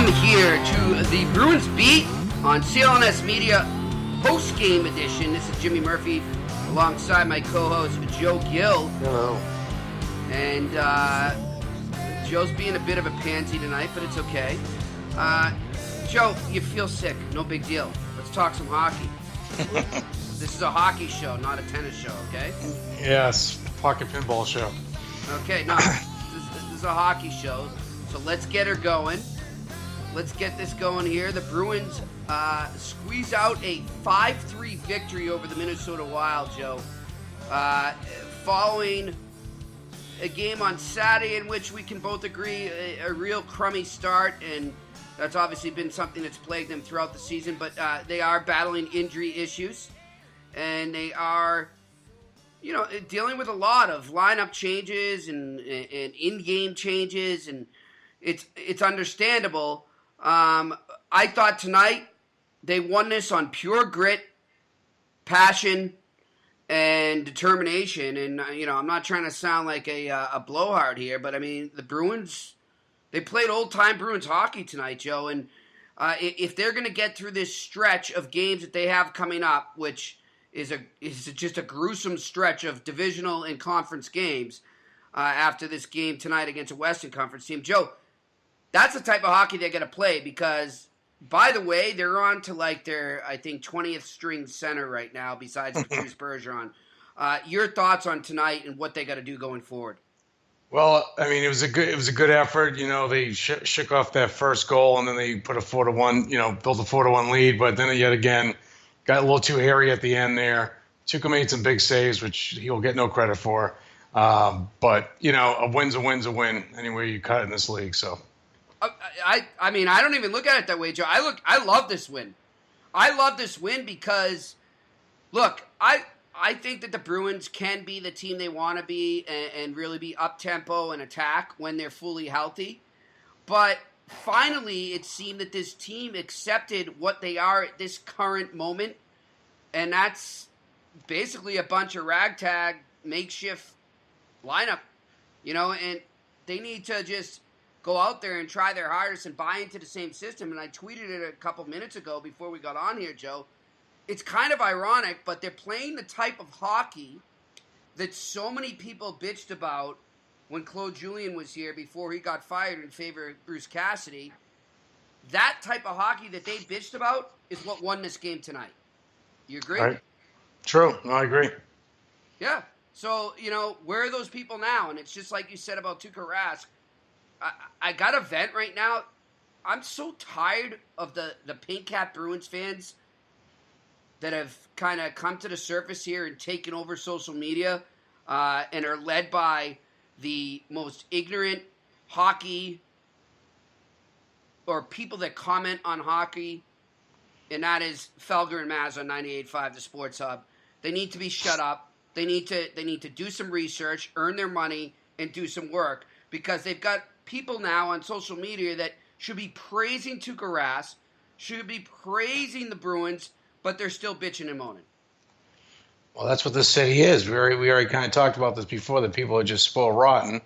Welcome here to the Bruins Beat on CLNS Media post-game edition. This is Jimmy Murphy alongside my co-host Joe Gill. Hello. And Joe's being a bit of a pansy tonight, but it's okay. Joe, you feel sick. No big deal. Let's talk some hockey. This is a hockey show, not a tennis show, okay? Yes, pocket pinball show. Okay, no, this is a hockey show, so let's get her going. Let's get this going here. The Bruins squeeze out a 5-3 victory over the Minnesota Wild, Joe. Following a game on Saturday in which we can both agree a real crummy start, and that's obviously been something that's plagued them throughout the season, but they are battling injury issues, and they are, dealing with a lot of lineup changes and in-game changes, and it's understandable. I thought tonight they won this on pure grit, passion, and determination. And, I'm not trying to sound like a blowhard here, but, I mean, the Bruins, they played old-time Bruins hockey tonight, Joe. And if they're going to get through this stretch of games that they have coming up, which is just a gruesome stretch of divisional and conference games after this game tonight against a Western Conference team, Joe, that's the type of hockey they're going to play because, by the way, they're on to their, I think, 20th string center right now besides Bruce Bergeron. Your thoughts on tonight and what they got to do going forward? Well, I mean, it was a good effort. They shook off that first goal and then they put a 4-1, built a 4-1 lead. But then yet again, got a little too hairy at the end there. Tuukka made some big saves, which he'll get no credit for. But a win's a win's a win anyway you cut it in this league. So. I mean, I don't even look at it that way, Joe. I love this win. I love this win because, look, I think that the Bruins can be the team they want to be and really be up-tempo and attack when they're fully healthy. But finally, it seemed that this team accepted what they are at this current moment, and that's basically a bunch of ragtag makeshift lineup, and they need to just go out there and try their hardest and buy into the same system. And I tweeted it a couple minutes ago before we got on here, Joe. It's kind of ironic, but they're playing the type of hockey that so many people bitched about when Claude Julien was here before he got fired in favor of Bruce Cassidy. That type of hockey that they bitched about is what won this game tonight. You agree? Right. True. No, I agree. Yeah. So, where are those people now? And it's just like you said about Tuukka Rask. I got to vent right now. I'm so tired of the Pink Hat Bruins fans that have kind of come to the surface here and taken over social media and are led by the most ignorant hockey or people that comment on hockey, and that is Felger and Maz on 98.5 The Sports Hub. They need to be shut up. They need to do some research, earn their money, and do some work because they've got people now on social media that should be praising Tuukka Rask, should be praising the Bruins, but they're still bitching and moaning. Well, that's what this city is. We already kind of talked about this before, that people are just spoiled rotten.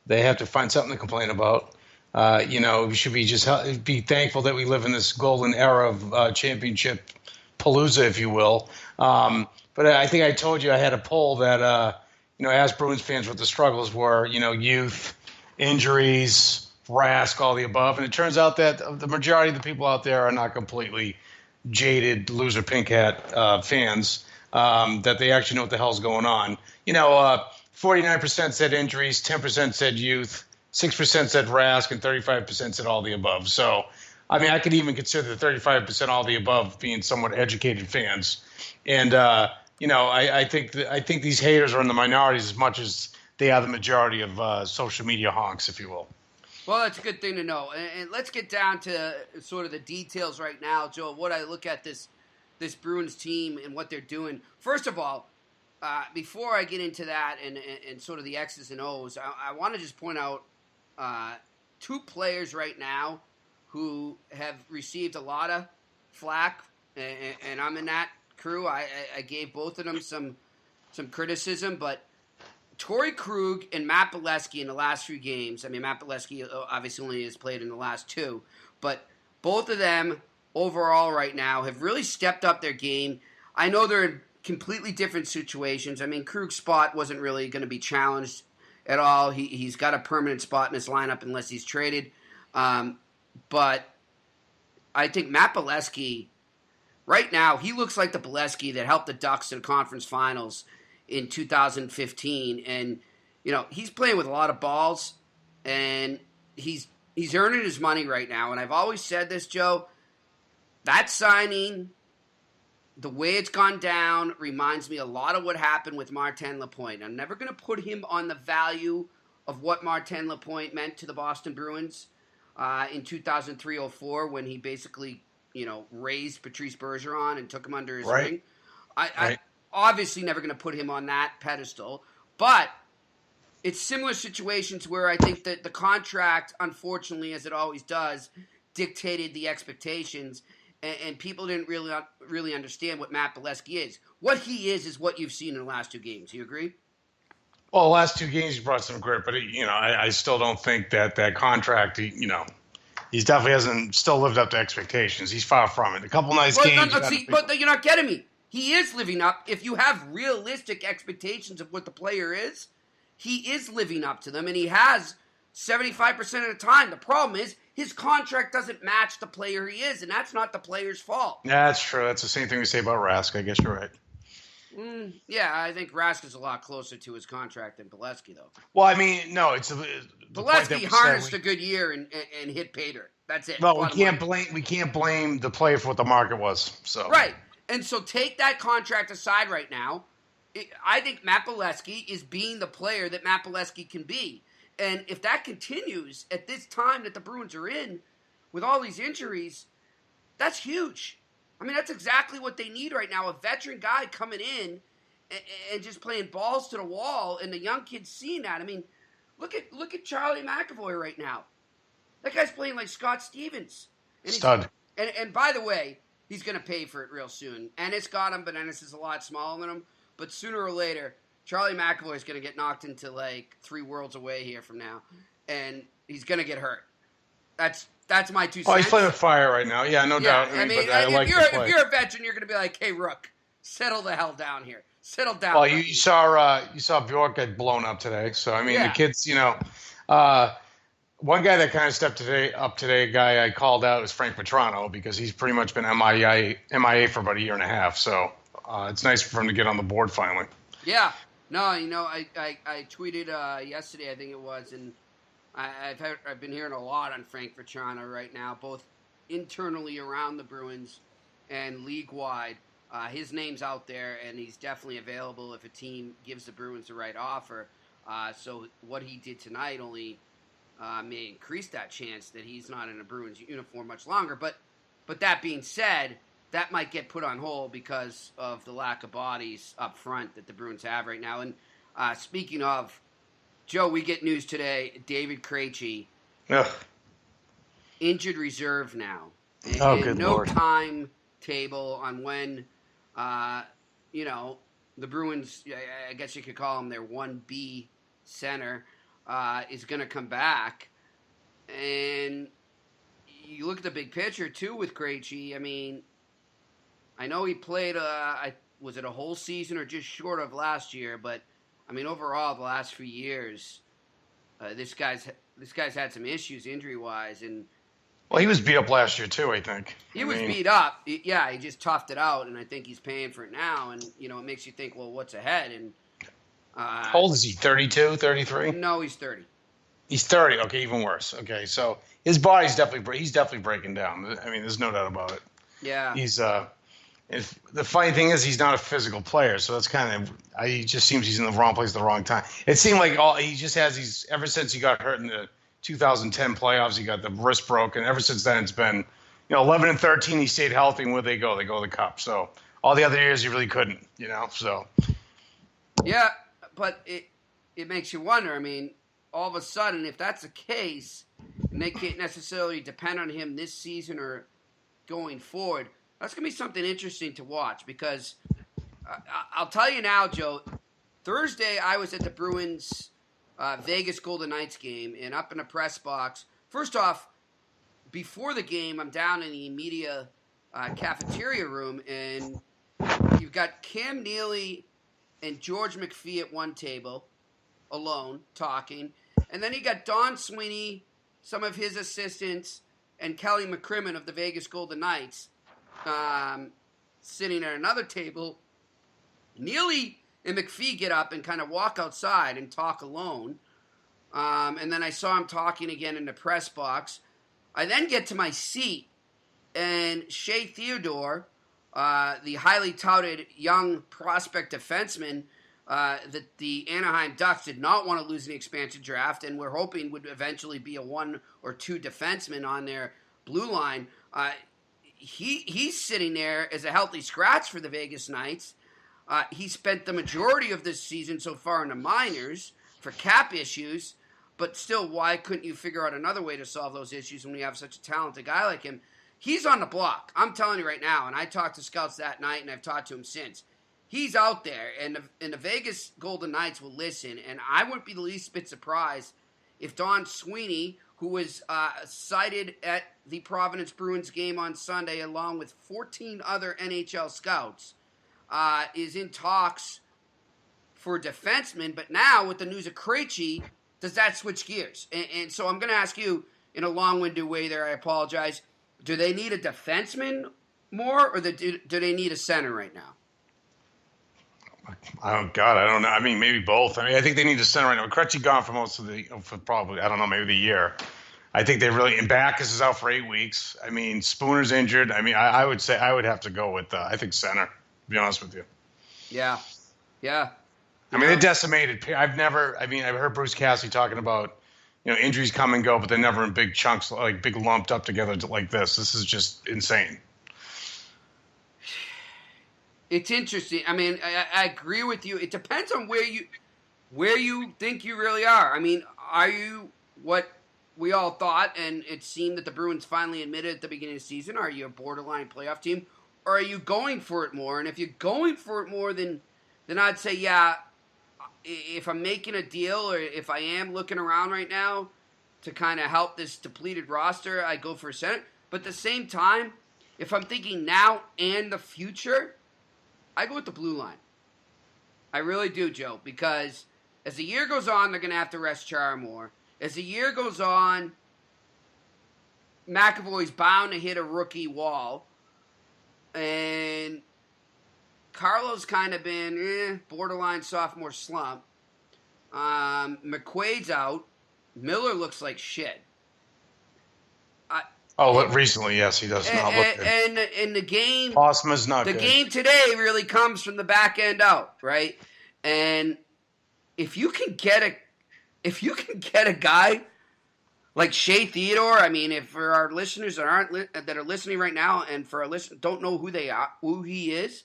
They have to find something to complain about. We should be thankful that we live in this golden era of championship palooza, if you will. But I think I told you I had a poll that, as Bruins fans, what the struggles were, youth, injuries, Rask, all the above. And it turns out that the majority of the people out there are not completely jaded loser pink hat fans, that they actually know what the hell's going on. 49% said injuries, 10% said youth, 6% said Rask, and 35% said all the above. So, I mean, I could even consider the 35% all the above being somewhat educated fans. And, I think these haters are in the minorities as much as they are the majority of social media honks, if you will. Well, that's a good thing to know. And let's get down to sort of the details right now, Joe, of what I look at this Bruins team and what they're doing. First of all, before I get into that and sort of the X's and O's, I want to just point out two players right now who have received a lot of flack, and I'm in that crew. I gave both of them some criticism, but Torrey Krug and Matt Beleskey in the last few games. I mean, Matt Beleskey obviously only has played in the last two, But both of them overall right now have really stepped up their game. I know they're in completely different situations. I mean, Krug's spot wasn't really going to be challenged at all. He's got a permanent spot in his lineup unless he's traded. But I think Matt Bolesky, right now, he looks like the Bolesky that helped the Ducks to the conference finals in 2015. And, he's playing with a lot of balls, and he's earning his money right now. And I've always said this, Joe, that signing, the way it's gone down, reminds me a lot of what happened with Martin Lapointe. I'm never going to put him on the value of what Martin Lapointe meant to the Boston Bruins in 2003-04 when he basically, raised Patrice Bergeron and took him under his wing. I obviously never going to put him on that pedestal, but it's similar situations where I think that the contract, unfortunately, as it always does, dictated the expectations, and people didn't really understand what Matt Bolesky is. What he is what you've seen in the last 2 games. You agree? Well, the last 2 games he brought some grit, but I still don't think that contract. He definitely hasn't still lived up to expectations. He's far from it. A couple nice games. But you're not getting me. He is living up. If you have realistic expectations of what the player is, he is living up to them, and he has 75% of the time. The problem is his contract doesn't match the player he is, and that's not the player's fault. Yeah, that's true. That's the same thing we say about Rask. I guess you're right. Yeah, I think Rask is a lot closer to his contract than Bolesky, though. Well, I mean, no, it's Bolesky harnessed a good year and hit pay dirt. That's it. Well, we can't blame the player for what the market was. So right, and so take that contract aside right now. I think Matt Bolesky is being the player that Matt Bolesky can be, and if that continues at this time that the Bruins are in, with all these injuries, that's huge. I mean, that's exactly what they need right now. A veteran guy coming in and just playing balls to the wall, and the young kids seeing that. I mean, look at Charlie McAvoy right now. That guy's playing like Scott Stevens. Stud. And by the way, he's going to pay for it real soon. Ennis got him, but Ennis is a lot smaller than him. But sooner or later, Charlie McAvoy is going to get knocked into like 3 worlds away here from now, and he's going to get hurt. That's my 2 cents. Oh, he's playing with fire right now. Yeah, no doubt. I mean, if you're a veteran, you're going to be like, "Hey, Rook, settle the hell down here. Settle down." Well, you saw Bjork get blown up today. So I mean, the kids, one guy that kind of stepped up today, a guy I called out is Frank Petrano because he's pretty much been MIA for about a year and a half. So it's nice for him to get on the board finally. Yeah. No, I tweeted yesterday, I think it was, and I've been hearing a lot on Frank Petrano right now, both internally around the Bruins and league-wide. His name's out there, and he's definitely available if a team gives the Bruins the right offer. So what he did tonight only may increase that chance that he's not in a Bruins uniform much longer. But that being said, that might get put on hold because of the lack of bodies up front that the Bruins have right now. And speaking of, Joe, we get news today. David Krejci, injured reserve now. And good no Lord. timetable on when, the Bruins, I guess you could call him their 1B center, is going to come back. And you look at the big picture, too, with Krejci. I mean, I know he played, was it a whole season or just short of last year, but I mean, overall, the last few years, this guy's had some issues injury-wise, and well, he was beat up last year too. I think he was beat up. He just toughed it out, and I think he's paying for it now. And it makes you think, well, what's ahead? And how old is he? 32, 33? No, he's 30. He's 30. Okay, even worse. Okay, so his body's definitely breaking down. I mean, there's no doubt about it. Yeah, he's the funny thing is he's not a physical player, so that's kind of he just seems he's in the wrong place at the wrong time. It seemed like he just has these ever since he got hurt in the 2010 playoffs. He got the wrist broken. Ever since then, it's been 11 and 13. He stayed healthy, and where they go to the Cup. So all the other years he really couldn't. So yeah, but it makes you wonder. I mean, all of a sudden, if that's the case, and they can't necessarily depend on him this season or going forward. That's going to be something interesting to watch because I'll tell you now, Joe, Thursday I was at the Bruins Vegas Golden Knights game, and up in the press box, first off, before the game, I'm down in the media cafeteria room, and you've got Cam Neely and George McPhee at one table, alone, talking. And then you got Don Sweeney, some of his assistants, and Kelly McCrimmon of the Vegas Golden Knights sitting at another table. Neely and McPhee get up and kind of walk outside and talk alone. And then I saw him talking again in the press box. I then get to my seat, and Shea Theodore, the highly touted young prospect defenseman that the Anaheim Ducks did not want to lose in the expansion draft, and we're hoping would eventually be a 1 or 2 defenseman on their blue line. He's sitting there as a healthy scratch for the Vegas Knights. He spent the majority of this season so far in the minors for cap issues, but still, why couldn't you figure out another way to solve those issues when you have such a talented guy like him? He's on the block. I'm telling you right now, and I talked to scouts that night, and I've talked to him since. He's out there, and the Vegas Golden Knights will listen, and I wouldn't be the least bit surprised if Don Sweeney, who was cited at the Providence Bruins game on Sunday along with 14 other NHL scouts, is in talks for defensemen. But now, with the news of Krejci, does that switch gears? And so I'm going to ask you, in a long-winded way there, I apologize, do they need a defenseman more, or do they need a center right now? Oh, God, I don't know. I mean, maybe both. I mean, I think they need a center right now. Krejci gone for most of for probably, I don't know, maybe the year. I think they really, and Backus is out for 8 weeks. I mean, Spooner's injured. I mean, I would say I would have to go with, I think, center, to be honest with you. Yeah. I mean, they're decimated. I've heard Bruce Cassidy talking about, injuries come and go, but they're never in big chunks, like big lumped up together like this. This is just insane. It's interesting. I mean, I agree with you. It depends on where you think you really are. I mean, are you what we all thought, and it seemed that the Bruins finally admitted at the beginning of the season? Are you a borderline playoff team, or are you going for it more? And if you're going for it more, then I'd say, yeah, if I'm making a deal, or if I am looking around right now to kind of help this depleted roster, I go for a center. But at the same time, if I'm thinking now and the future, I go with the blue line. I really do, Joe, because as the year goes on, they're going to have to rest Chara more. As the year goes on, McAvoy's bound to hit a rookie wall. And Carlo's kind of been borderline sophomore slump. McQuaid's out. Miller looks like shit. Recently, yes, he does not look good. And the game, Osma's not good. The game today really comes from the back end out, right? And if you can get a guy like Shea Theodore, I mean, if for our listeners that are listening right now, and for our listeners don't know who he is,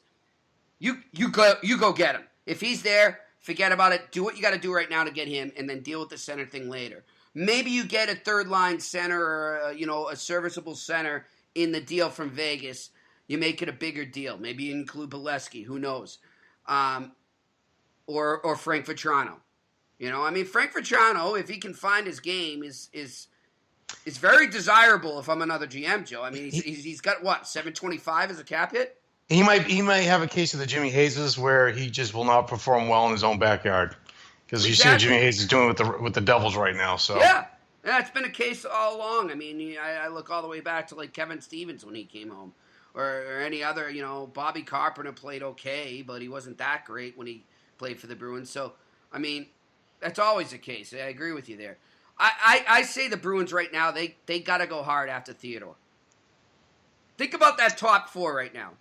you go get him. If he's there, forget about it. Do what you got to do right now to get him, and then deal with the center thing later. Maybe you get a third-line center or, a serviceable center in the deal from Vegas. You make it a bigger deal. Maybe you include Bolesky. Who knows? Or Frank Vetrano. Frank Vetrano, if he can find his game, is very desirable if I'm another GM, Joe. I mean, he's got, what, 725 as a cap hit? He might have a case of the Jimmy Hayeses where he just will not perform well in his own backyard. Because you see what Jimmy Hayes is doing with the Devils right now. So yeah, it's been a case all along. I mean, I look all the way back to like Kevin Stevens when he came home, or any other. Bobby Carpenter played okay, but he wasn't that great when he played for the Bruins. So I mean, that's always the case. I agree with you there. I say the Bruins right now, they got to go hard after Theodore. Think about that top four right now.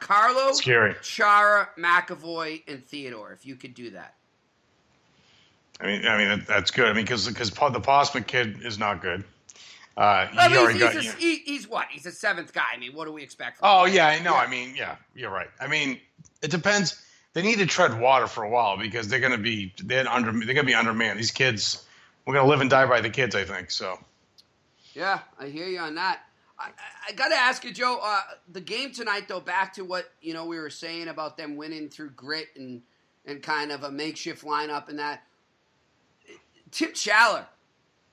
Carlo, scary. Chara, McAvoy, and Theodore. If you could do that. I mean that's good. I mean, because the Postman kid is not good. He's what? He's a seventh guy. I mean, what do we expect from him? Oh yeah, I know. Yeah. I mean, yeah, you're right. I mean, it depends. They need to tread water for a while because they're gonna be undermanned. These kids, we're gonna live and die by the kids, I think. So. Yeah, I hear you on that. I got to ask you, Joe, the game tonight, though, back to what we were saying about them winning through grit and kind of a makeshift lineup and that. Tim Schaller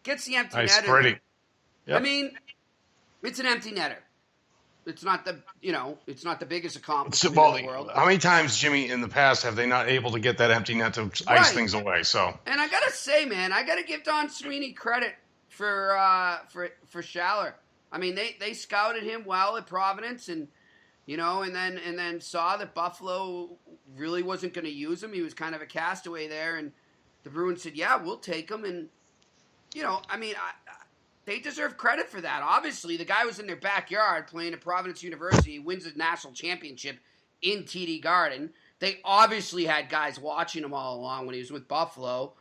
gets the empty net. Pretty. I mean, it's an empty netter. It's not the biggest accomplishment in the world. How many times, Jimmy, in the past have they not able to get that empty net to ice things away? So, and I gotta say, man, I gotta give Don Sweeney credit for Schaller. I mean, they scouted him well at Providence, and and then saw that Buffalo really wasn't going to use him. He was kind of a castaway there, and the Bruins said, "Yeah, we'll take him." And I mean, they deserve credit for that. Obviously, the guy was in their backyard playing at Providence University. He wins a national championship in TD Garden. They obviously had guys watching him all along when he was with Buffalo,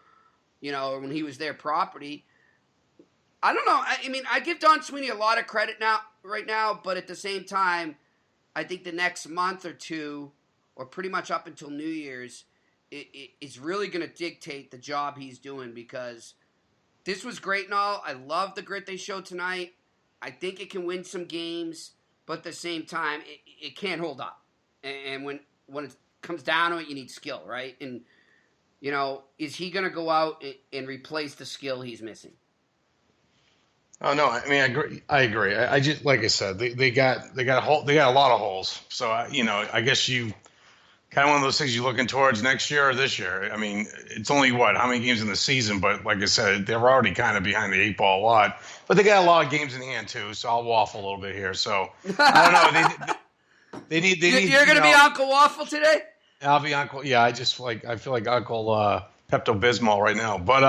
or when he was their property. I don't know. I mean, I give Don Sweeney a lot of credit right now, but at the same time, I think the next month or two, or pretty much up until New Year's, it's really going to dictate the job he's doing, because this was great and all. I love the grit they showed tonight. I think it can win some games, but at the same time, it can't hold up. And when it comes down to it, you need skill, right? And, is he going to go out and replace the skill he's missing? Oh no! I mean, I agree. I just, like I said, they got a lot of holes. So I guess you kind of one of those things you're looking towards next year or this year. I mean, it's only how many games in the season? But like I said, they're already kind of behind the eight ball a lot. But they got a lot of games in hand too. So I'll waffle a little bit here. So I don't know. They need. You're going to be Uncle Waffle today? I'll be Uncle. Yeah, I feel like Uncle. Pepto-Bismol right now, but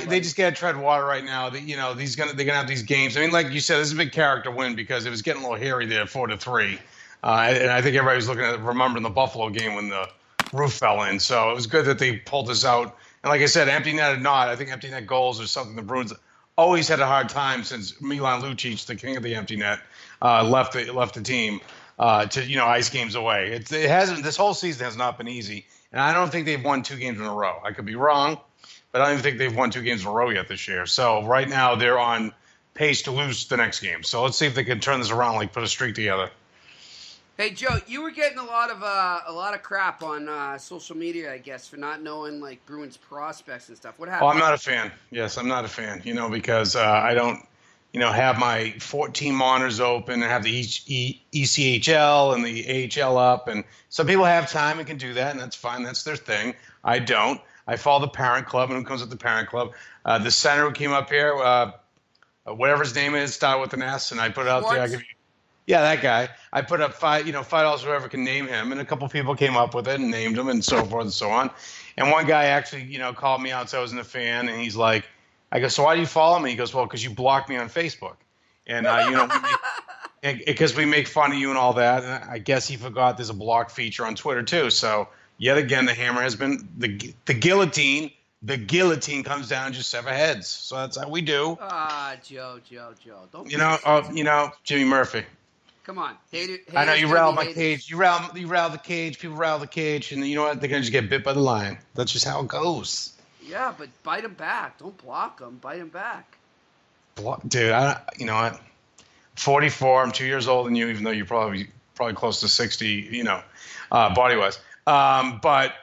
they just got to tread water right now. They're gonna have these games. I mean, like you said, this is a big character win because it was getting a little hairy there, 4-3, and I think everybody was remembering the Buffalo game when the roof fell in. So it was good that they pulled this out. And like I said, empty net or not, I think empty net goals are something the Bruins always had a hard time since Milan Lucic, the king of the empty net, left the team to ice games away. It hasn't. This whole season has not been easy. And I don't think they've won 2 games in a row. I could be wrong, but I don't even think they've won 2 games in a row yet this year. So right now they're on pace to lose the next game. So let's see if they can turn this around, put a streak together. Hey Joe, you were getting a lot of crap on social media, I guess, for not knowing Bruins prospects and stuff. What happened? Oh, I'm not a fan. Yes, I'm not a fan. Because I don't, have my 14 monitors open and have the ECHL and the AHL up. And some people have time and can do that, and that's fine. That's their thing. I don't. I follow the parent club, and who comes with the parent club? The center who came up here, whatever his name is, started with an S, and I put it out there. That guy. I put up $5, whoever can name him, and a couple people came up with it and named him and so forth and so on. And one guy actually, called me out, so I wasn't a fan, and he's like, I go, so why do you follow me? He goes, well, because you blocked me on Facebook. And, because we make fun of you and all that. And I guess he forgot there's a block feature on Twitter, too. So, yet again, the hammer has been the guillotine. The guillotine comes down, just sever heads. So that's how we do. Joe. Don't Jimmy Murphy. Come on. I know you riled my cage. You riled the cage. People rile the cage. And you know what? They're going to just get bit by the lion. That's just how it goes. Yeah, but bite him back. Don't block him. Bite him back. Dude, you know what? 44. I'm 2 years older than you, even though you're probably close to 60. Body-wise. But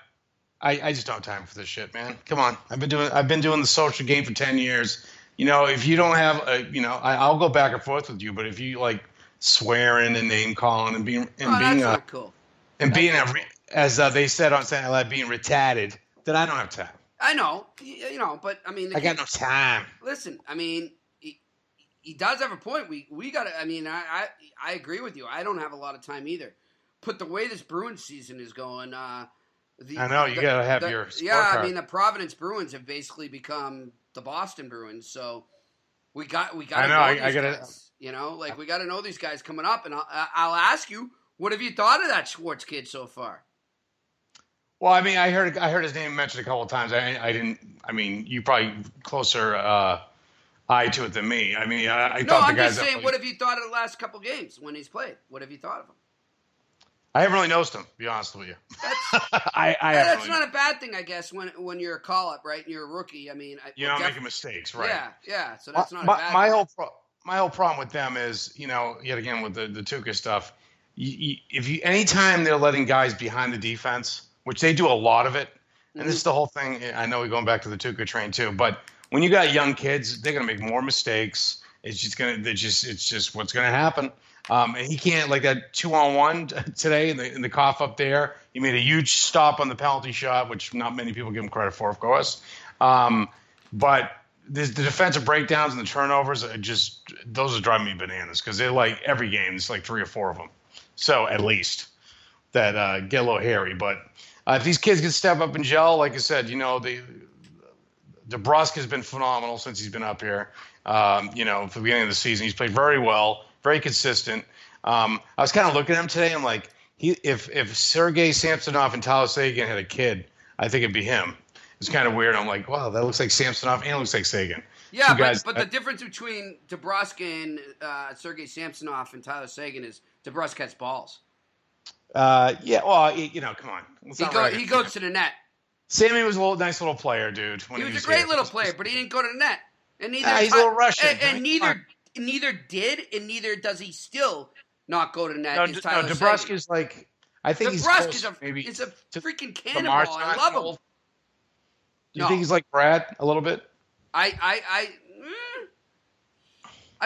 I just don't have time for this shit, man. Come on. I've been doing the social game for 10 years. If you don't have I'll go back and forth with you. But if you swearing and name calling and being not cool. And being as they said on Saturday Night Live, being retarded, then I don't have time. I know, but I mean, I got no time. Listen, I mean, he does have a point. We got to. I mean, I agree with you. I don't have a lot of time either. But the way this Bruins season is going, I know you got to have your scorecard. Yeah, I mean, the Providence Bruins have basically become the Boston Bruins. So we got. I know. I got to. We got to know these guys coming up, and I'll ask you, what have you thought of that Schwartz kid so far? Well, I mean, I heard his name mentioned a couple of times. I didn't. I mean, you probably closer eye to it than me. I mean, I thought the guys. No, I'm just saying. What have you thought of the last couple games when he's played? What have you thought of him? I haven't really noticed him, to be honest with you. That's not a bad thing, I guess, when you're a call-up, right? And you're a rookie. I mean, you're not making mistakes, right? Yeah. So that's not a bad thing. My whole problem with them is, yet again with the Tuukka stuff. Anytime they're letting guys behind the defense, which they do a lot of it, and this is the whole thing. I know we're going back to the Tuca train too, but when you got young kids, they're going to make more mistakes. It's just what's going to happen. And he can't, like that 2-on-1 today in the cough up there. He made a huge stop on the penalty shot, which not many people give him credit for, of course. But the defensive breakdowns and the turnovers are those are driving me bananas because they're like every game. There's like 3 or 4 of them. So at least that get a little hairy. But if these kids can step up and gel, like I said, DeBrusque has been phenomenal since he's been up here. For the beginning of the season, he's played very well, very consistent. I was kind of looking at him today. I'm like, if Sergei Samsonov and Tyler Seguin had a kid, I think it'd be him. It's kind of weird. I'm like, wow, that looks like Samsonov and it looks like Seguin. Yeah, but the difference between DeBrusque and Sergei Samsonov and Tyler Seguin is DeBrusque has balls. Yeah, well, come on. He goes to the net. Sammy was a nice little player, dude. He was a great little player, but he didn't go to the net. And neither he's a little Russian. And neither does he still not go to the net. DeBrusque is like, I think DeBrusque is a freaking cannonball. I love him. Do you think he's like Brad a little bit? I've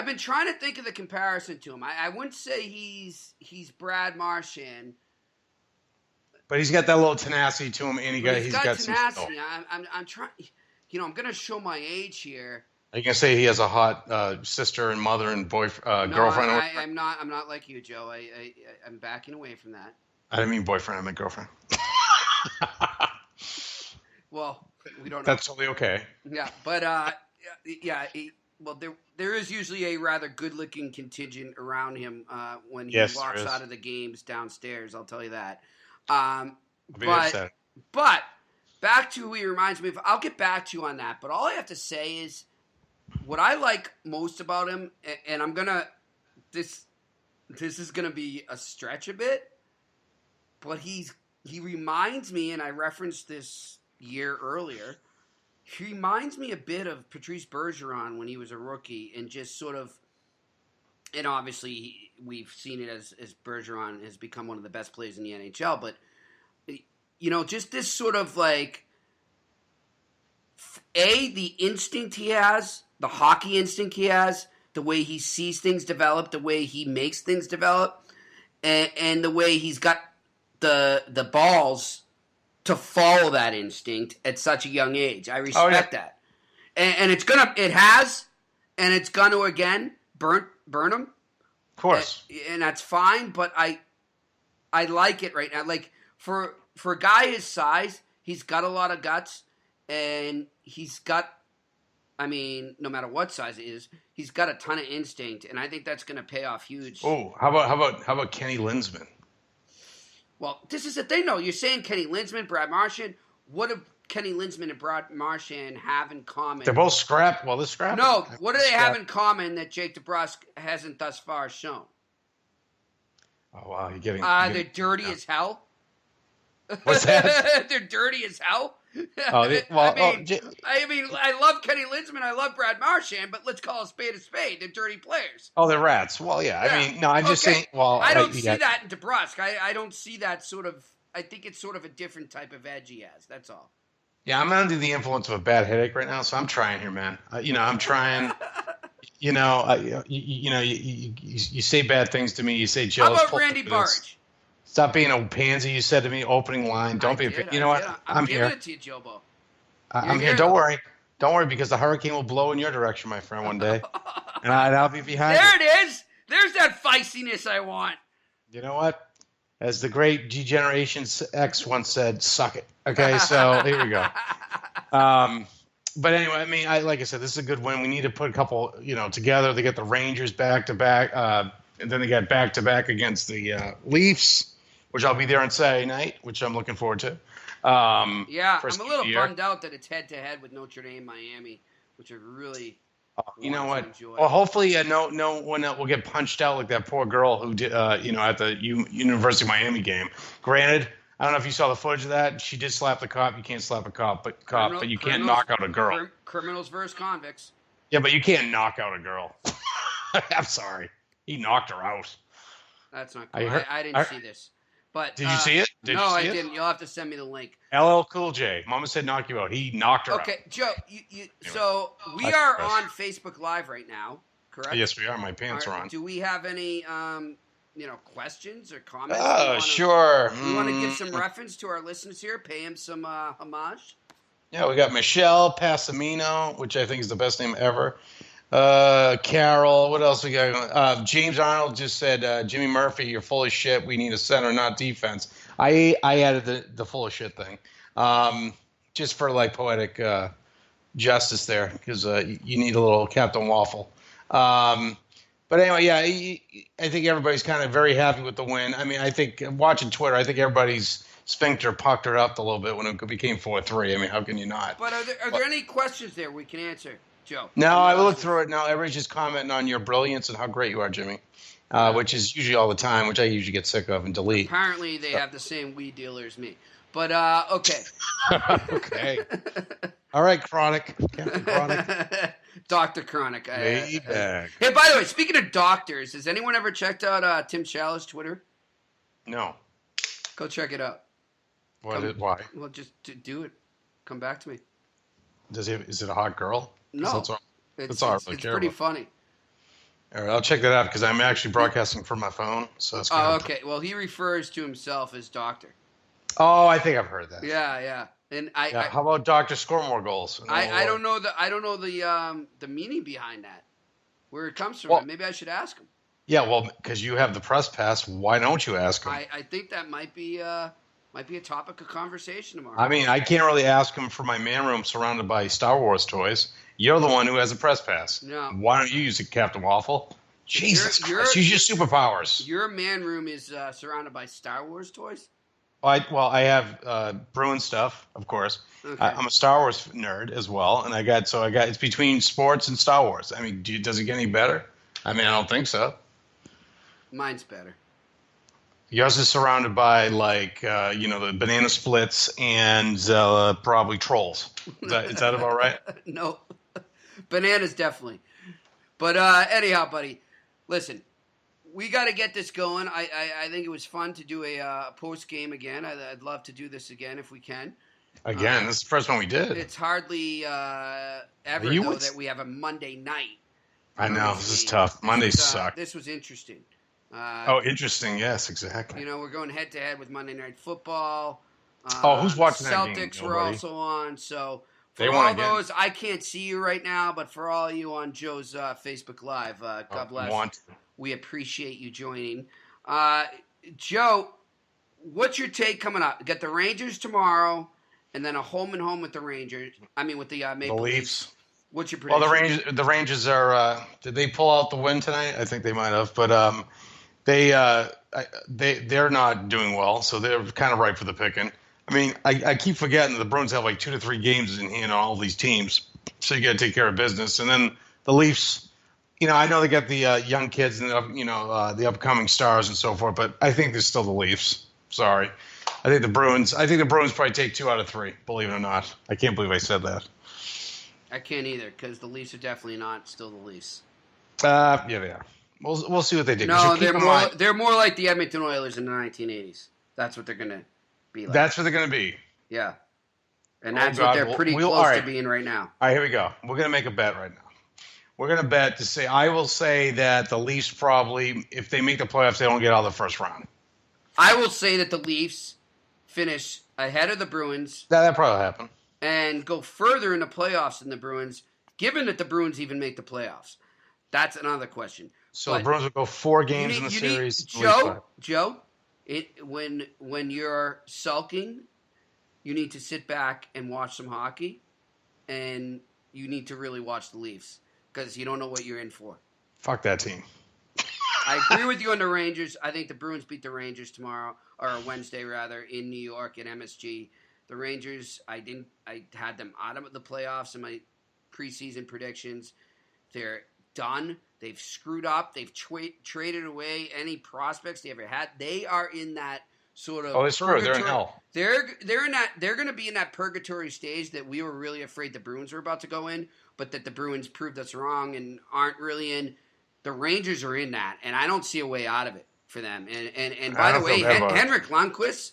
been trying to think of the comparison to him. I wouldn't say he's Brad Marchand. But he's got that little tenacity to him, and he's got tenacity. I'm trying. I'm going to show my age here. Are you going to say he has a hot sister and mother and girlfriend? I'm not. I'm not like you, Joe. I'm backing away from that. I didn't mean boyfriend. I meant girlfriend. Well, we don't know. That's totally okay. Yeah, but there is usually a rather good-looking contingent around him when he walks out of the games downstairs. I'll tell you that. But back to who he reminds me of. I'll get back to you on that. But all I have to say is what I like most about him, and I'm gonna this is gonna be a stretch a bit, but he reminds me, and I referenced this year earlier. He reminds me a bit of Patrice Bergeron when he was a rookie, and just sort of, and obviously we've seen it as Bergeron has become one of the best players in the NHL, but just this sort of like, the instinct he has, the hockey instinct he has, the way he sees things develop, the way he makes things develop, and the way he's got the balls to follow that instinct at such a young age. I respect that. And it's gonna again burn him. Of course. And that's fine, but I like it right now. Like for a guy his size, he's got a lot of guts, and he's got, no matter what size it is, he's got a ton of instinct, and I think that's gonna pay off huge. Oh, how about Kenny Linsman? Well, this is the thing, though. You're saying Kenny Linsman, Brad Marchand. What do Kenny Linsman and Brad Marchand have in common? They're both scrap. Well, they're scrapping. No, what do they have in common that Jake DeBrusque hasn't thus far shown? Oh, wow. You're getting... they're dirty as hell. What's that? They're dirty as hell. Oh, I love Kenny Linsman. I love Brad Marchand, but let's call a spade a spade. They're dirty players. Oh, they're rats. Well, yeah. I'm just saying. Well, I don't see that in DeBrusque. I don't see that sort of. I think it's sort of a different type of edge he has. That's all. Yeah, I'm under the influence of a bad headache right now, so I'm trying here, man. I'm trying. You say bad things to me. You say jealous. How about Randy Barge? Stop being a pansy. You said to me, opening line. Don't be a pansy. You know what? I'm here. I'm giving it to you, Jobo. I'm here. Don't worry. Don't worry, because the hurricane will blow in your direction, my friend, one day. And I'll be behind you. There it is. There's that feistiness I want. You know what? As the great G Generation X once said, suck it. Okay, so here we go. But anyway, like I said, this is a good win. We need to put a couple, together. They get the Rangers back-to-back, and then they got back-to-back against the Leafs, which I'll be there on Saturday night, which I'm looking forward to. I'm a little bummed out that it's head-to-head with Notre Dame, Miami, which I really you know what? Enjoy. Well, hopefully no one will get punched out like that poor girl who did, at the University of Miami game. Granted, I don't know if you saw the footage of that. She did slap the cop. You can't slap a cop, but you can't knock out a girl. Criminals versus convicts. Yeah, but you can't knock out a girl. I'm sorry. He knocked her out. That's not cool. I didn't see this. But Did you see it? Did no, you see I it? didn't. You'll have to send me the link. LL Cool J. Mama said knock you out. He knocked her out. Okay, Joe. Anyway, So we I are digress. on Facebook Live right now, correct? Yes, we are. My pants are on. Do we have any, questions or comments? Oh, sure. We want to give some reference to our listeners here, pay him some homage. Yeah, we got Michelle Passamino, which I think is the best name ever. Carol, what else we got? James Arnold just said, Jimmy Murphy, you're full of shit. We need a center, not defense. I added the full of shit thing, just for like poetic justice there, because you need a little Captain Waffle. But anyway, yeah, I think everybody's kind of very happy with the win. I mean, I think watching Twitter, I think everybody's sphincter puckered up a little bit when it became 4-3. I mean, how can you not? But are there any questions there we can answer, Joe? No, I will look through it now. Everybody's just commenting on your brilliance and how great you are, Jimmy, which is usually all the time, which I usually get sick of and delete. Apparently, they have the same weed dealer as me. But, okay. Okay. All right, Chronic. Captain Chronic. Dr. Chronic. Way back. Hey, by the way, speaking of doctors, has anyone ever checked out Tim Shallow's Twitter? No. Go check it out. Why? Well, just to do it. Come back to me. Is it a hot girl? No. That's all I It's care pretty about. funny. All right, I'll check that out because I'm actually broadcasting from my phone. So that's Oh, okay. Well, he refers to himself as doctor. Oh, I think I've heard that. Yeah. And how about Doctor Score More Goals? I don't know the meaning behind that. Where it comes from. Well, Maybe I should ask him. Yeah, well, because you have the press pass, why don't you ask him? I think that might be a topic of conversation tomorrow. I mean, I can't really ask him for my man room surrounded by Star Wars toys. You're the one who has a press pass. No. Why don't you use it, Captain Waffle? Jesus Christ, use your superpowers. Your man room is surrounded by Star Wars toys? I have Bruins stuff, of course. Okay. I'm a Star Wars nerd as well, and I got it's between sports and Star Wars. I mean, does it get any better? I mean, I don't think so. Mine's better. Yours is surrounded by the banana splits and probably trolls. Is that about right? No, bananas definitely. But anyhow, buddy, listen. We got to get this going. I think it was fun to do a post game again. I'd love to do this again if we can. Again, this is the first one we did. It's hardly ever that we have a Monday night. I know, this is tough. Mondays suck. This was interesting. Interesting. Yes, exactly. We're going head to head with Monday Night Football. Who's watching that game? Celtics were also on. So for They all those, I can't see you right now, but for all you on Joe's Facebook Live, God bless. We appreciate you joining. Joe, what's your take coming up? Got the Rangers tomorrow, and then a home and home with the Rangers. I mean, with the Maple Leafs. What's your prediction? Well, the Rangers are. Did they pull out the win tonight? I think they might have, but they're not doing well, so they're kind of ripe for the picking. I mean, I keep forgetting that the Bruins have like 2 to 3 games in hand on all these teams, so you got to take care of business. And then the Leafs. I know they got the young kids and the upcoming stars and so forth, but I think they're still the Leafs. Sorry, I think the Bruins probably take 2 out of 3. Believe it or not, I can't believe I said that. I can't either because the Leafs are definitely not still the Leafs. Yeah, they are. We'll see what they do. No, they're more like the Edmonton Oilers in the 1980s. That's what they're gonna be like. That's what they're gonna be. Yeah, and that's what they're pretty close to being right now. All right, here we go. We're gonna make a bet right now. We're going to bet to say, I will say that the Leafs probably, if they make the playoffs, they don't get out of the first round. I will say that the Leafs finish ahead of the Bruins. That probably happen. And go further in the playoffs than the Bruins, given that the Bruins even make the playoffs. That's another question. So the Bruins will go 4 games in the series. Joe, when you're sulking, you need to sit back and watch some hockey, and you need to really watch the Leafs. Because you don't know what you're in for. Fuck that team. I agree with you on the Rangers. I think the Bruins beat the Rangers tomorrow, or Wednesday rather, in New York at MSG. The Rangers, I had them out of the playoffs in my preseason predictions. They're done. They've screwed up. They've traded away any prospects they ever had. They are in that sort of. Oh, it's true. They're in hell. They're in that. They're going to be in that purgatory stage that we were really afraid the Bruins were about to go in, but that the Bruins proved us wrong and aren't really in. The Rangers are in that, and I don't see a way out of it. for them. And by the way, bad about it. Henrik Lundqvist,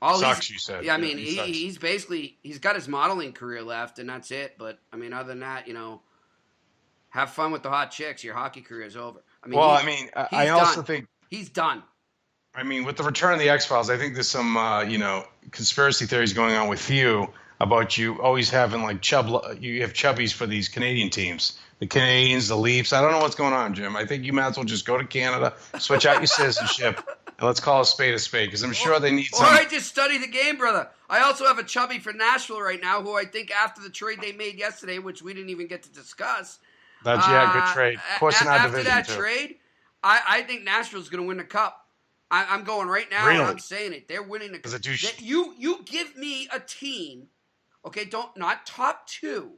Sucks, you said. Yeah, I mean, he he's basically he's got his modeling career left, and that's it. But I mean, other than that, have fun with the hot chicks. Your hockey career is over. I mean, I also think he's done. I mean, with the return of the X-Files, I think there's some, conspiracy theories going on with you about you always having like you have chubbies for these Canadian teams, the Canadians, the Leafs. I don't know what's going on, Jim. I think you might as well just go to Canada, switch out your citizenship, and let's call a spade because I'm sure they need some. Or I just study the game, brother. I also have a chubby for Nashville right now, who I think after the trade they made yesterday, which we didn't even get to discuss. That's good trade. Of course, in our after division that too. trade, I think Nashville's going to win the cup. I'm going right now, Really? and I'm saying it. They're winning the cup. You give me a team, okay? Not top two.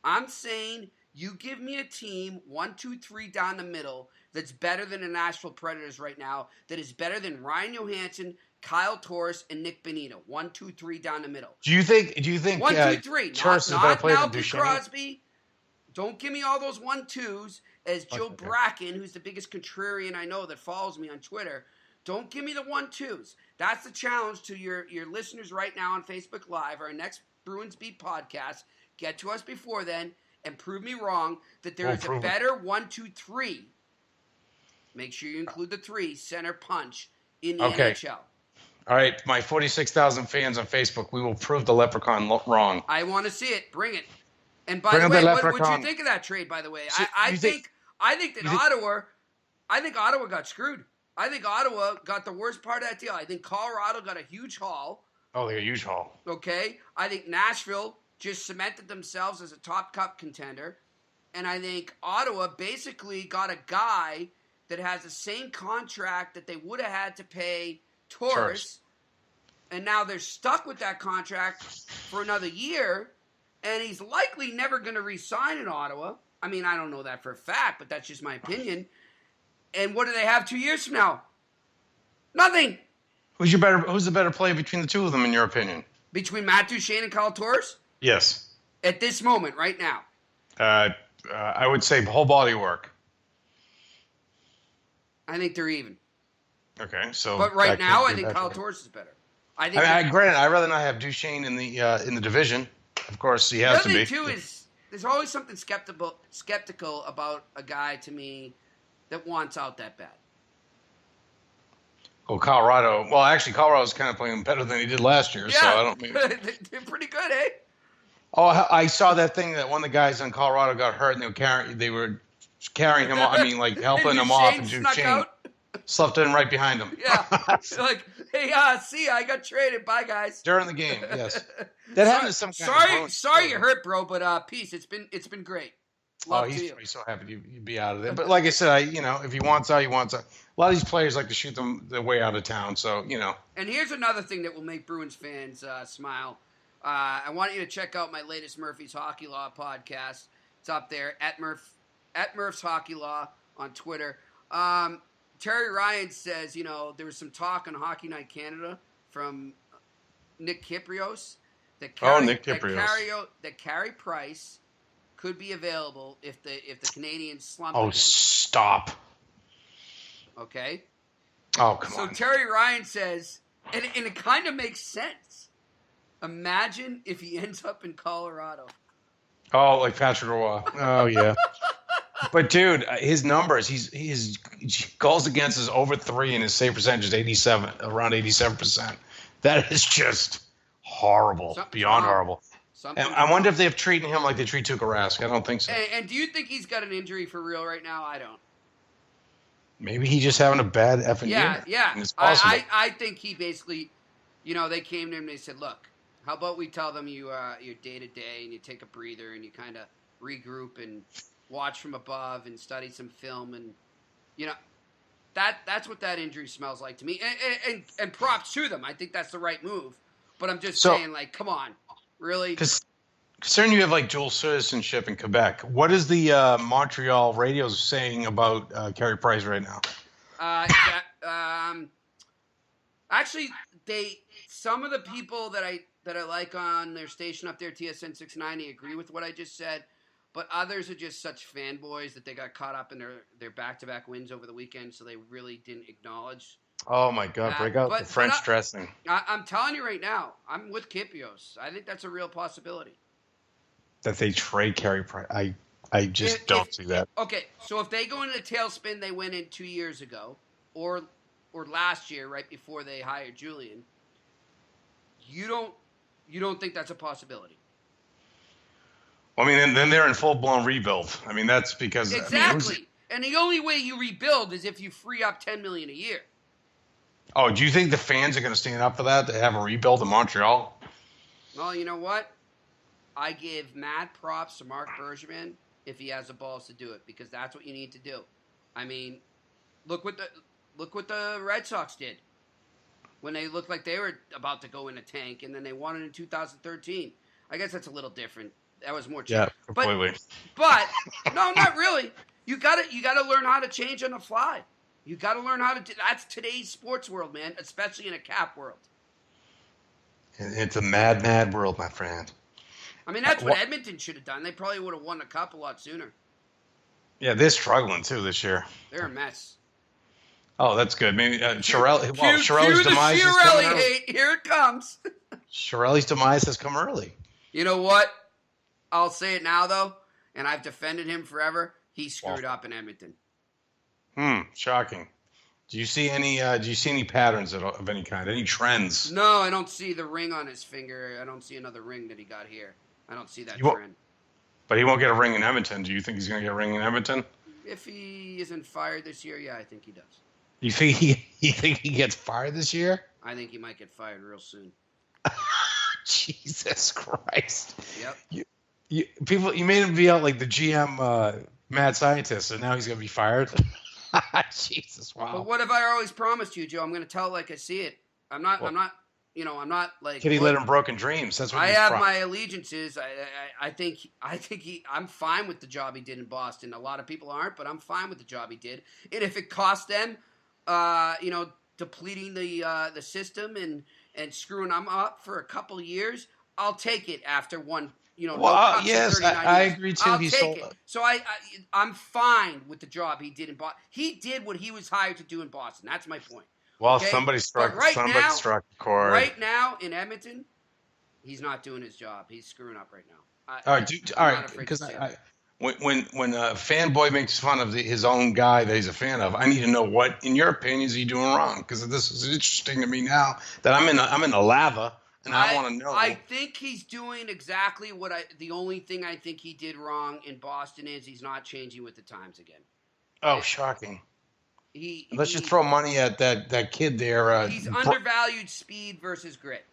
I'm saying you give me a team 1, 2, 3 down the middle that's better than the Nashville Predators right now. That is better than Ryan Johansson, Kyle Torres, and Nick Bonino. 1, 2, 3 down the middle. Do you think 1, 2, 3? Torres is a better player than Duchesne? Crosby. Don't give me all those 1-2s as Joe Bracken, who's the biggest contrarian I know that follows me on Twitter. Don't give me the 1-2s. That's the challenge to your listeners right now on Facebook Live, our next Bruins Beat podcast. Get to us before then and prove me wrong that there is a better 1, 2, 3. Make sure you include the 3 center punch in the NHL. All right, my 46,000 fans on Facebook, we will prove the Leprechaun wrong. I want to see it. Bring it. And by the way, what do you think of that trade? By the way, I think Ottawa got screwed. I think Ottawa got the worst part of that deal. I think Colorado got a huge haul. Oh, they got a huge haul. Okay. I think Nashville just cemented themselves as a top cup contender. And I think Ottawa basically got a guy that has the same contract that they would have had to pay Torres. And now they're stuck with that contract for another year. And he's likely never going to re-sign in Ottawa. I mean, I don't know that for a fact, but that's just my opinion. And what do they have 2 years from now? Nothing. Who's the better player between the two of them, in your opinion? Between Matt Duchesne and Kyle Torres? Yes. At this moment, right now? I would say whole body work. I think they're even. Okay, so. But right now, I think Kyle Torres is better. Granted, I'd rather not have Duchesne in the division. Of course, he has to be. The other thing, too, is there's always something skeptical about a guy, to me, that wants out that bad. Oh, Colorado. Well, actually, Colorado's kind of playing better than he did last year, so I don't mean. They're pretty good, eh? Oh, I saw that thing that one of the guys in Colorado got hurt, and they were carrying him. I mean, like helping him off, and Duchesne slept in right behind him. Yeah, like, hey, see, I got traded. Bye, guys. During the game, yes. That happened to some kind sorry you hurt, bro, but peace. It's been great. Love he's so happy you'd be out of there. But like I said, if he wants out, he wants out. A lot of these players like to shoot them their way out of town, so. And here's another thing that will make Bruins fans smile. I want you to check out my latest Murphy's Hockey Law podcast. It's up there at Murph's Hockey Law on Twitter. Terry Ryan says, there was some talk on Hockey Night Canada from Nick Kyprios that Carey Price could be available if the Canadians slump. Oh, again. Stop. Okay. Oh, come on. So Terry Ryan says, and it kind of makes sense. Imagine if he ends up in Colorado. Oh, like Patrick Roy. Oh, yeah. But, dude, his numbers, his goals against is over 3, and his save percentage is around 87%. That is just horrible, beyond horrible. And I wonder if they're treating him like they treat Tuukka Rask. I don't think so. And do you think he's got an injury for real right now? I don't. Maybe he's just having a bad effing year. Yeah. I think he basically, they came to him and they said, look, how about we tell them you're day-to-day and you take a breather and you kind of regroup and watch from above and study some film and, that's what that injury smells like to me. And props to them. I think that's the right move. But I'm just saying, like, come on. Really? Because considering you have, like, dual citizenship in Quebec, what is the Montreal radios saying about Carey Price right now? Actually, some of the people that I like on their station up there, TSN 690, agree with what I just said. But others are just such fanboys that they got caught up in their back-to-back wins over the weekend, so they really didn't acknowledge. Oh my God! Break out the French dressing. I'm telling you right now, I'm with Kipios. I think that's a real possibility. That they trade Carey Price. I just don't see that. Okay, so if they go into the tailspin they went in 2 years ago, or last year, right before they hired Julian, you don't think that's a possibility? Well, I mean, and then they're in full-blown rebuild. I mean, that's because exactly. And the only way you rebuild is if you free up $10 million a year. Oh, do you think the fans are going to stand up for that? To have a rebuild in Montreal? Well, you know what? I give mad props to Mark Bergevin if he has the balls to do it, because that's what you need to do. I mean, look what the Red Sox did when they looked like they were about to go in a tank, and then they won it in 2013. I guess that's a little different. That was more cheap. Yeah, completely. But no, not really. You gotta learn how to change on the fly. You gotta learn how to do. That's today's sports world, man, especially in a cap world. It's a mad, mad world, my friend. I mean, that's what Edmonton should have done. They probably would have won the cup a lot sooner. Yeah, they're struggling too this year. They're a mess. Oh, that's good. Maybe Chiarelli's demise has come early. Hate. Here it comes. Chiarelli's demise has come early. You know what? I'll say it now, though, and I've defended him forever. He screwed up in Edmonton. Shocking. Do you see any patterns of any kind? Any trends? No, I don't see the ring on his finger. I don't see another ring that he got here. I don't see that trend. But he won't get a ring in Edmonton. Do you think he's going to get a ring in Edmonton? If he isn't fired this year, yeah, I think he does. You think he gets fired this year? I think he might get fired real soon. Jesus Christ. Yep. You made him be out like the GM mad scientist, and now he's going to be fired? Jesus, wow. But what have I always promised you, Joe? I'm going to tell it like I see it. I'm not like Kitty lit him broken dreams. That's what I have my allegiances. I think I'm fine with the job he did in Boston. A lot of people aren't, but I'm fine with the job he did. And if it cost them, depleting the system and screwing them up for a couple of years, I'll take it after one. Yes, I agree too. I'll take it. So I'm fine with the job he did in Boston. He did what he was hired to do in Boston. That's my point. Well, okay? somebody struck a chord. Right now in Edmonton, he's not doing his job. He's screwing up right now. All right, because when a fanboy makes fun of his own guy that he's a fan of, I need to know what, in your opinion, is he doing wrong? Because this is interesting to me now that I'm in the lava. And I want to know. I think he's doing exactly the only thing I think he did wrong in Boston is he's not changing with the times again. Oh, shocking. Let's just throw money at that kid there. He's undervalued speed versus grit.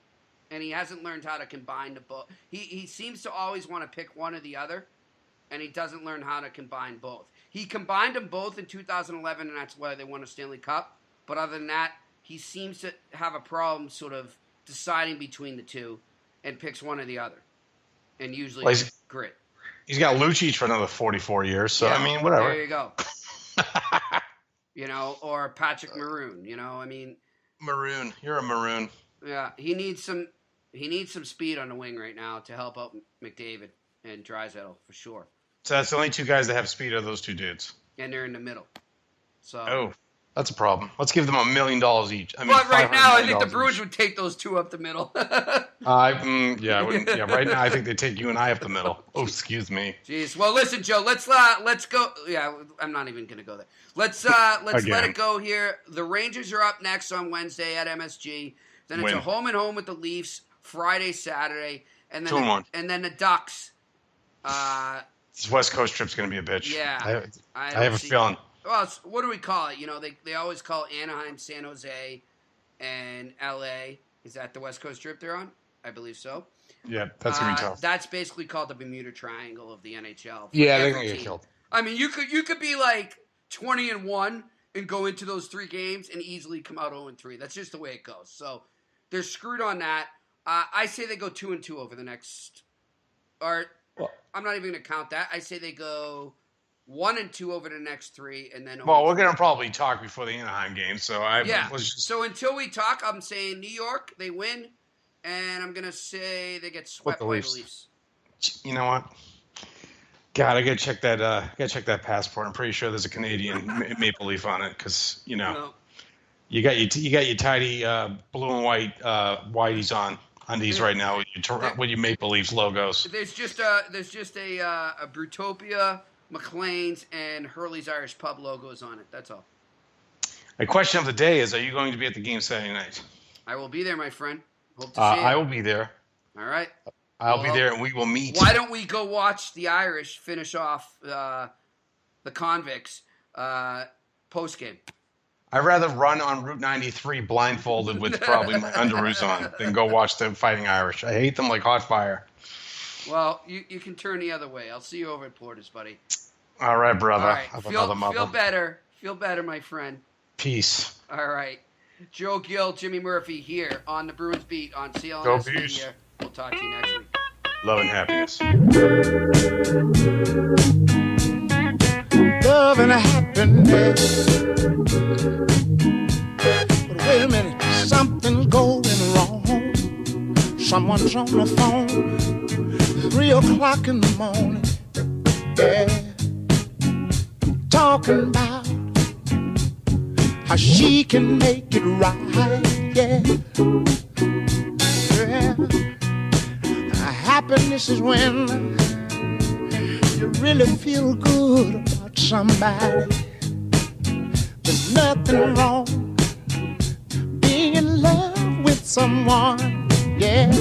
And he hasn't learned how to combine the both. He seems to always want to pick one or the other, and he doesn't learn how to combine both. He combined them both in 2011, and that's why they won a Stanley Cup. But other than that, he seems to have a problem sort of deciding between the two and picks one or the other. And usually grit. He's got Lucic for another 44 years, so yeah, I mean, whatever. There you go. Or Patrick Maroon, Maroon. You're a Maroon. Yeah, he needs some speed on the wing right now to help out McDavid and Draisaitl for sure. So that's the only two guys that have speed are those two dudes. And they're in the middle. So that's a problem. Let's give them $1 million each. But right now, I think the Bruins would take those two up the middle. I wouldn't. Yeah, right now, I think they take you and I up the middle. Oh, excuse me. Jeez. Well, listen, Joe. Let's go. Yeah, I'm not even going to go there. Let's let it go here. The Rangers are up next on Wednesday at MSG. Then it's a home and home with the Leafs Friday, Saturday, and then 2-1. And then the Ducks. This West Coast trip's going to be a bitch. Yeah, I have a feeling. Well, what do we call it? They always call Anaheim, San Jose, and L.A. Is that the West Coast trip they're on? I believe so. Yeah, that's going to be tough. That's basically called the Bermuda Triangle of the NHL. Yeah, they're going to get killed. I mean, you could be like 20-1 and go into those 3 games and easily come out 0-3. That's just the way it goes. So they're screwed on that. I say they go 2-2 over the next. Or I'm not even going to count that. I say they go 1-2 over the next 3, and then. Well, we're gonna probably talk before the Anaheim game, so So until we talk, I'm saying New York they win, and I'm gonna say they get swept by the Leafs. You know what? God, I gotta check that passport. I'm pretty sure there's a Canadian maple leaf on it because No. you got your tidy blue and white whiteys on undies right now with your Maple Leafs logos. There's just a Brutopia, McLean's, and Hurley's Irish Pub logos on it. That's all. My question of the day is: are you going to be at the game Saturday night? I will be there, my friend. Hope to see you. I will be there. All right. I'll be there, and we will meet. Why don't we go watch the Irish finish off the Convicts post game? I'd rather run on Route 93 blindfolded with probably my underoos on than go watch the Fighting Irish. I hate them like hot fire. Well, you can turn the other way. I'll see you over at Porter's, buddy. All right, brother. All right. Feel better. Feel better, my friend. Peace. All right. Joe Gill, Jimmy Murphy here on the Bruins Beat on CLNS Go Bees. Media. We'll talk to you next week. Love and happiness. Love and happiness. But wait a minute, something's going wrong. Someone's on the phone, 3 o'clock in the morning. Yeah, talking about how she can make it right. Yeah, happiness is when you really feel good about somebody. There's nothing wrong being in love with someone. Yeah.